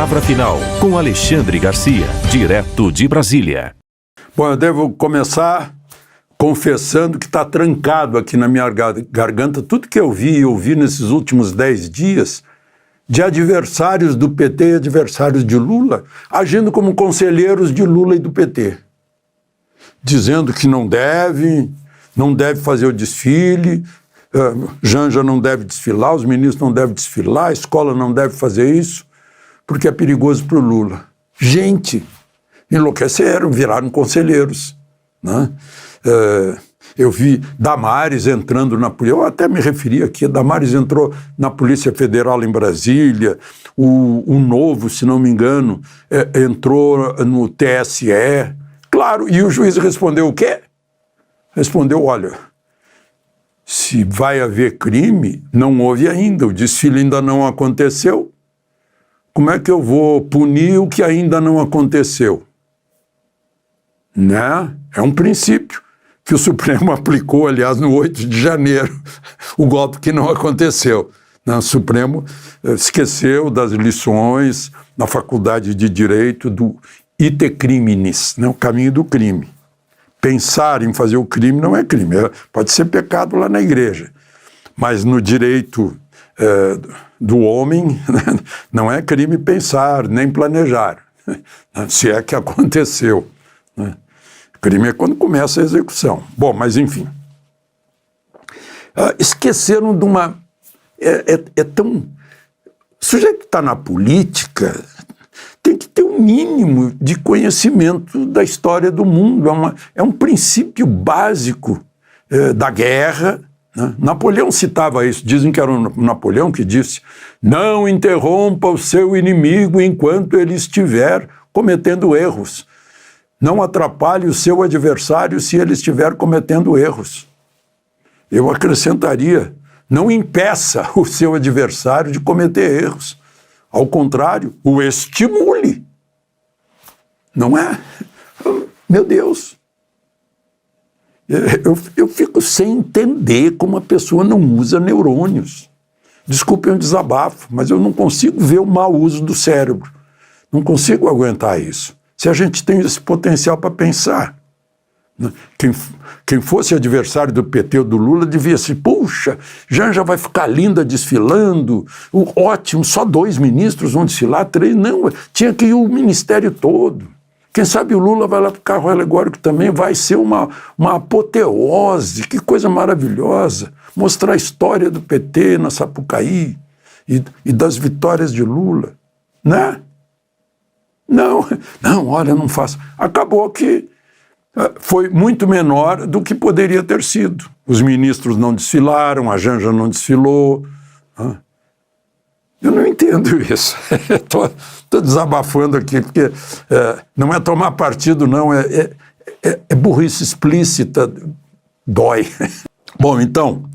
Palavra Final, com Alexandre Garcia, direto de Brasília. Bom, eu devo começar confessando que está trancado aqui na minha garganta tudo que eu vi e ouvi nesses últimos 10 dias de adversários do PT e adversários de Lula, agindo como conselheiros de Lula e do PT, dizendo que não deve fazer o desfile, Janja não deve desfilar, os ministros não devem desfilar, a escola não deve fazer isso, porque é perigoso para o Lula. Gente, enlouqueceram, viraram conselheiros, né? Eu vi Damares entrando na polícia, eu até me referi aqui, Damares entrou na Polícia Federal em Brasília, o Novo, se não me engano, entrou no TSE, claro, e o juiz respondeu o quê? Respondeu, olha, se vai haver crime, não houve ainda, o desfile ainda não aconteceu, como é que eu vou punir o que ainda não aconteceu? Né? É um princípio que o Supremo aplicou, aliás, no 8 de janeiro, o golpe que não aconteceu. O Supremo esqueceu das lições na Faculdade de Direito do ite criminis, né? O caminho do crime. Pensar em fazer o crime não é crime, pode ser pecado lá na igreja, mas no direito do homem não é crime pensar, nem planejar, se é que aconteceu. Crime é quando começa a execução. Bom, mas enfim. Esqueceram de uma... tão... O sujeito que está na política tem que ter um mínimo de conhecimento da história do mundo. É um princípio básico da guerra. Né? Napoleão citava isso. Dizem que era o Napoleão que disse: não interrompa o seu inimigo enquanto ele estiver cometendo erros. Não atrapalhe o seu adversário se ele estiver cometendo erros. Eu acrescentaria, não impeça o seu adversário de cometer erros. Ao contrário, o estimule. Não é? Meu Deus. Eu fico sem entender como a pessoa não usa neurônios. Desculpem o desabafo, mas eu não consigo ver o mau uso do cérebro. Não consigo aguentar isso. Se a gente tem esse potencial para pensar. Quem fosse adversário do PT ou do Lula devia se, puxa, Janja vai ficar linda desfilando, ótimo, só 2 ministros vão desfilar, 3, não, tinha que ir o ministério todo. Quem sabe o Lula vai lá para o carro alegórico também, vai ser uma apoteose, que coisa maravilhosa, mostrar a história do PT na Sapucaí e das vitórias de Lula, né? Não, olha, não faço. Acabou que foi muito menor do que poderia ter sido. Os ministros não desfilaram, a Janja não desfilou. Eu não entendo isso. Estou desabafando aqui, porque não é tomar partido, não, é burrice explícita, dói. Bom, então,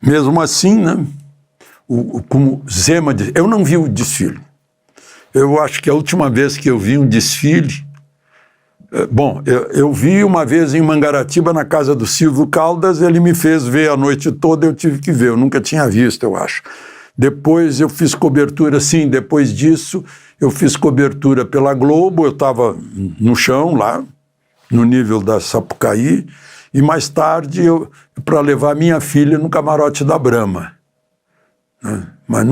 mesmo assim, né, como Zema disse, eu não vi o desfile. Eu acho que a última vez que eu vi um desfile... Bom, eu vi uma vez em Mangaratiba, na casa do Silvio Caldas, ele me fez ver a noite toda, eu tive que ver, eu nunca tinha visto, eu acho. Depois eu fiz cobertura, sim, depois disso eu fiz cobertura pela Globo, eu estava no chão lá, no nível da Sapucaí, e mais tarde para levar minha filha no camarote da Brahma. Mas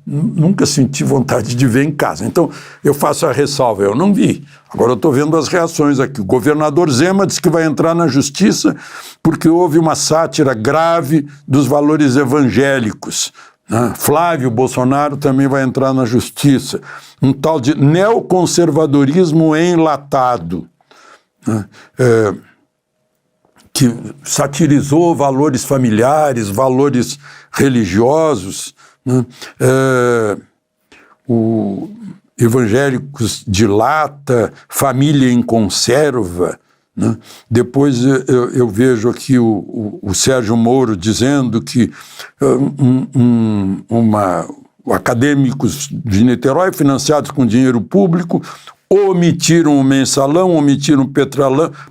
nunca senti vontade de ver em casa. Então, eu faço a ressalva, eu não vi. Agora eu estou vendo as reações aqui. O governador Zema disse que vai entrar na justiça porque houve uma sátira grave dos valores evangélicos. Flávio Bolsonaro também vai entrar na justiça. Um tal de neoconservadorismo enlatado, que satirizou valores familiares, valores religiosos, né? Evangélicos de lata, família em conserva, né? Depois eu vejo aqui o Sérgio Moro dizendo que acadêmicos de Niterói financiados com dinheiro público omitiram o mensalão, omitiram o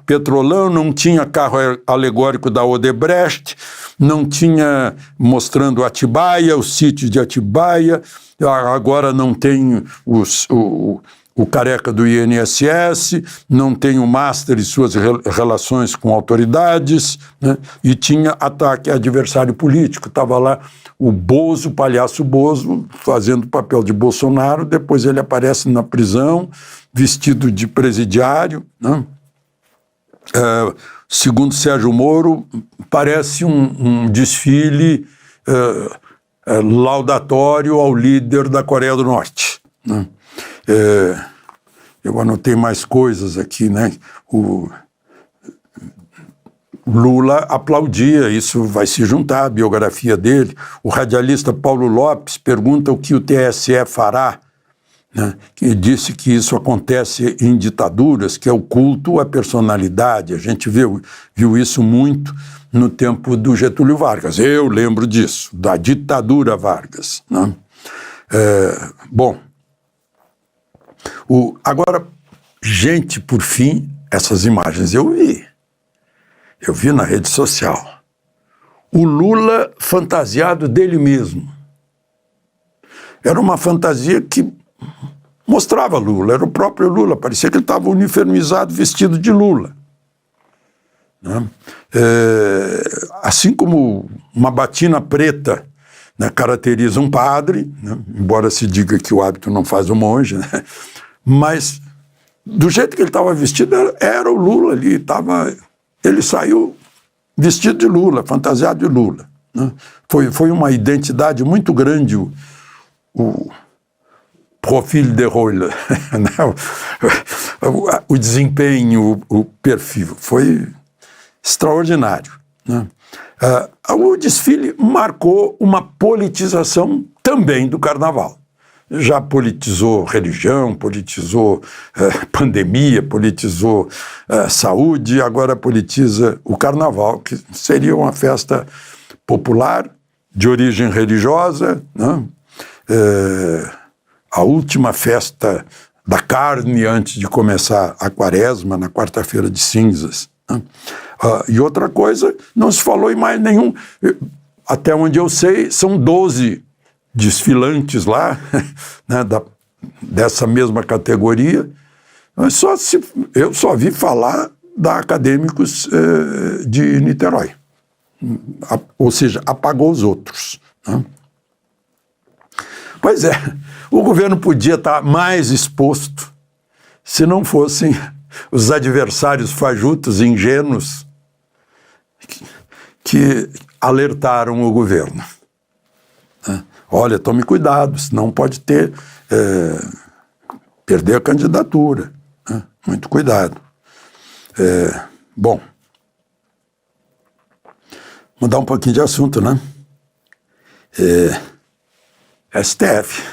petrolão, não tinha carro alegórico da Odebrecht, não tinha mostrando Atibaia, o sítio de Atibaia, agora não tem o careca do INSS, não tem o Master e suas relações com autoridades, né? E tinha ataque a adversário político. Estava lá o Bozo, o palhaço Bozo, fazendo o papel de Bolsonaro, depois ele aparece na prisão, vestido de presidiário, né? Segundo Sérgio Moro, parece um desfile laudatório ao líder da Coreia do Norte, né? Eu anotei mais coisas aqui, né? O Lula aplaudia, isso vai se juntar à biografia dele. O radialista Paulo Lopes pergunta o que o TSE fará, né? Que disse que isso acontece em ditaduras, que é o culto à personalidade. A gente viu isso muito no tempo do Getúlio Vargas. Eu lembro disso, da ditadura Vargas, né? Bom, agora, gente, por fim, essas imagens eu vi na rede social. O Lula fantasiado dele mesmo. Era uma fantasia que mostrava Lula, era o próprio Lula, parecia que ele estava uniformizado, vestido de Lula, né? Assim como uma batina preta, né, caracteriza um padre, né, embora se diga que o hábito não faz o monge, né, mas do jeito que ele estava vestido era o Lula ali, ele saiu vestido de Lula, fantasiado de Lula, né? Foi uma identidade muito grande o profil de Rolle, né? O desempenho, o perfil, foi extraordinário, né? O desfile marcou uma politização também do carnaval. Já politizou religião, politizou pandemia, politizou saúde, agora politiza o carnaval, que seria uma festa popular de origem religiosa, né? A última festa da carne antes de começar a quaresma, na quarta-feira de cinzas, né? E outra coisa, não se falou em mais nenhum, até onde eu sei, são 12 desfilantes lá, né, dessa mesma categoria, mas eu só vi falar da Acadêmicos de Niterói, ou seja, apagou os outros, né? Pois é, o governo podia estar mais exposto se não fossem os adversários fajutos, ingênuos, que alertaram o governo. Olha, tome cuidado, senão pode perder a candidatura, né? Muito cuidado. Bom, mudar um pouquinho de assunto, né? STF.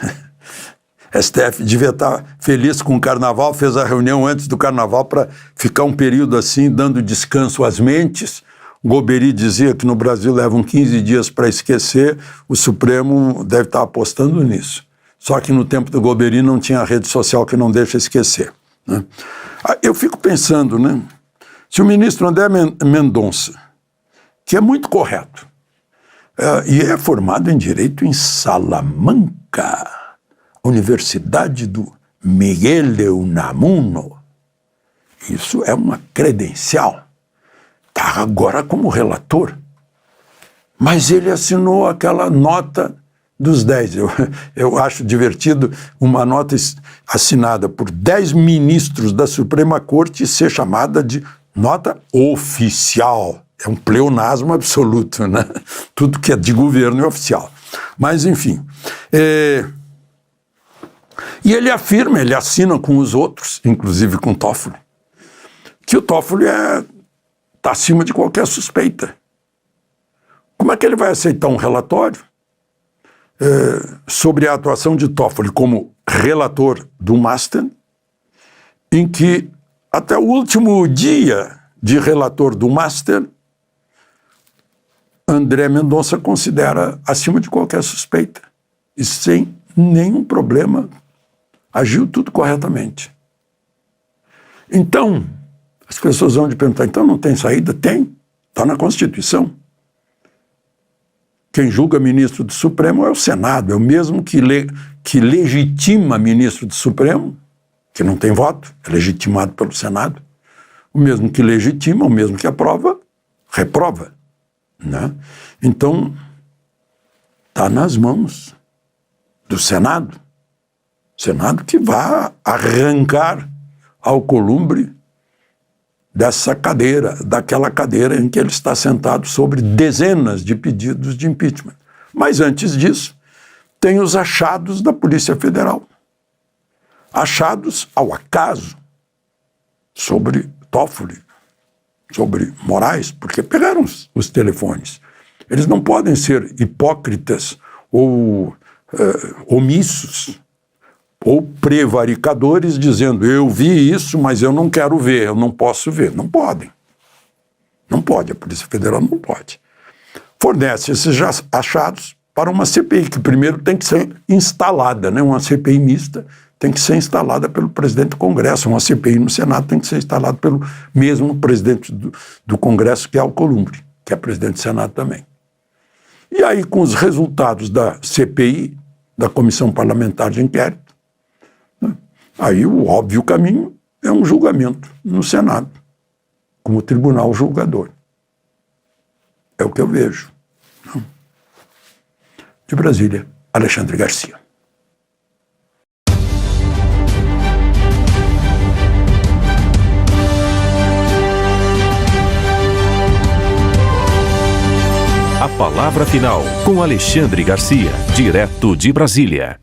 STF devia estar feliz com o carnaval, fez a reunião antes do carnaval para ficar um período assim, dando descanso às mentes. O Golbery dizia que no Brasil levam 15 dias para esquecer, o Supremo deve estar apostando nisso. Só que no tempo do Golbery não tinha rede social que não deixa esquecer, né? Eu fico pensando, né? Se o ministro André Mendonça, que é muito correto, e é formado em Direito em Salamanca, Universidade do Miguel de Unamuno, isso é uma credencial. Está agora como relator, mas ele assinou aquela nota dos 10. Eu acho divertido uma nota assinada por 10 ministros da Suprema Corte ser chamada de nota oficial. É um pleonasmo absoluto, né? Tudo que é de governo é oficial. Mas, enfim. E ele afirma, ele assina com os outros, inclusive com Toffoli, que o Toffoli está acima de qualquer suspeita. Como é que ele vai aceitar um relatório sobre a atuação de Toffoli como relator do Master, em que até o último dia de relator do Master, André Mendonça considera acima de qualquer suspeita e sem nenhum problema agiu tudo corretamente. Então, as pessoas vão te perguntar, então não tem saída? Tem, está na Constituição. Quem julga ministro do Supremo é o Senado, é o mesmo que legitima ministro do Supremo, que não tem voto, é legitimado pelo Senado. O mesmo que legitima, o mesmo que aprova, reprova. Né? Então, está nas mãos do Senado. Senado que vai arrancar Alcolumbre dessa cadeira, daquela cadeira em que ele está sentado sobre dezenas de pedidos de impeachment. Mas antes disso, tem os achados da Polícia Federal. Achados ao acaso sobre Toffoli, sobre Moraes, porque pegaram os telefones. Eles não podem ser hipócritas ou omissos ou prevaricadores dizendo eu vi isso, mas eu não quero ver, eu não posso ver. Não podem. Não pode, a Polícia Federal não pode. Fornece esses achados para uma CPI, que primeiro tem que ser instalada, né? Uma CPI mista tem que ser instalada pelo presidente do Congresso, uma CPI no Senado tem que ser instalada pelo mesmo presidente do Congresso, que é Alcolumbre, que é presidente do Senado também. E aí, com os resultados da CPI, da Comissão Parlamentar de Inquérito, né, aí o óbvio caminho é um julgamento no Senado, como tribunal julgador. É o que eu vejo. De Brasília, Alexandre Garcia. A palavra final com Alexandre Garcia, direto de Brasília.